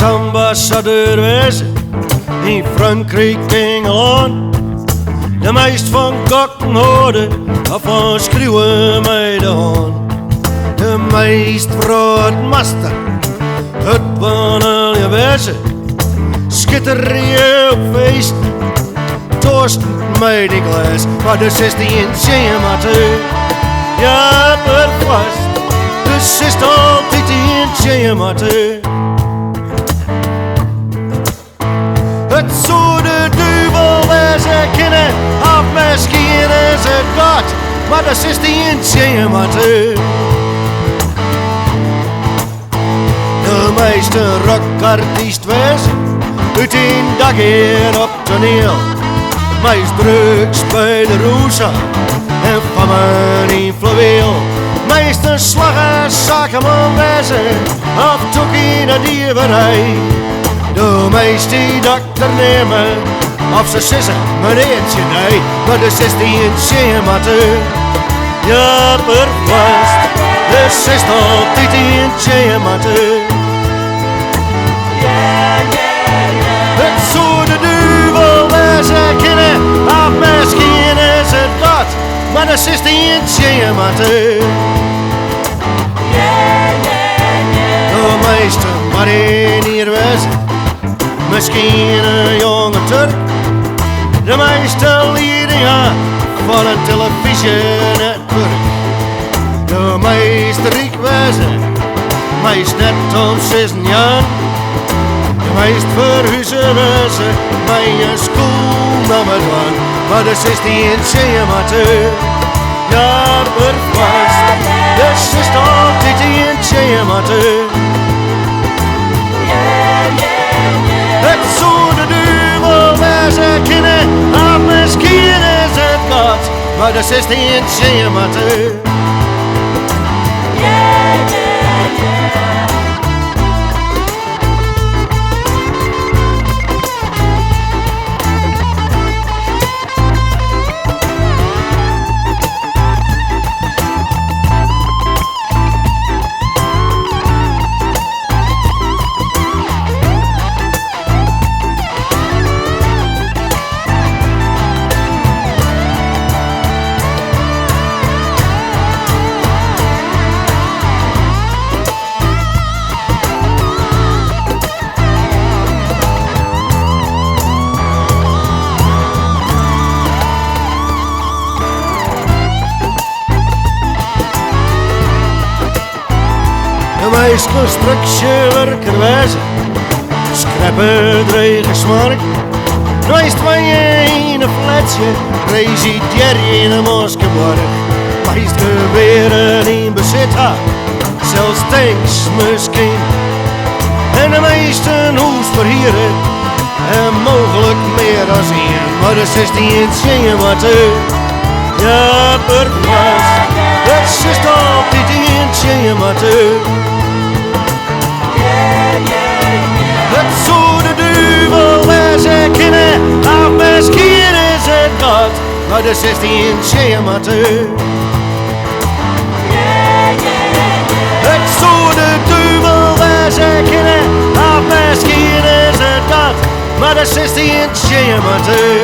ambassadeur wezen in Frankrijk, Engeland. De meest van kakken hoorden of van schreeuwen mij de hand. De meest vroeg master, het banal je wezen. Schitter je op feest, toosten mij die glas. Maar de 16 amateur, ja per vast. Dus is het altijd in amateur. Het zou de duivel wezen kunnen, of misschien is het God, maar dat is die amateur. De meeste rockartiest wezen, uit een dag hier op toneel. Meest drugs bij de Roesa en van mijn influweel. Meest een slagers zakenman wezen, of toch in een dierverij. De meeste dokter nemen, of ze sissen, meneertje nee. Maar de 16 amateur, ja per vast. De 16 amateur. Het zou de duivel wezen kunnen, of misschien is het God, maar de 16 amateur. De meeste marinier wezen, misschien een jonge Turk. De meeste leidingen van een televisienetwerk. De meeste rijk wezen, meest net om 6 jaar. De meest verhuizen wezen, bij een school nummer 1. Maar de 16 amateur, ja per vast. Dus is het altijd die amateur. Het zou de duivel wezen kunnen, of misschien is het God, maar de 16 amateur. De meest constructiewerker wezen, schrappen dreigen smark. Meest van je in een fletje, resideer je in een Moskeborg. Meest geweren in bezit had, zelfs tanks misschien. En de meeste huis verhieren, en mogelijk meer dan één. Maar de 16 amateur, ja per vast. Het is altijd die amateur. Het zou de duivel wezen kunnen, of misschien is het God, maar de 16 amateur. Het zou de duivel wezen kunnen, of misschien is het God, maar de 16 amateur.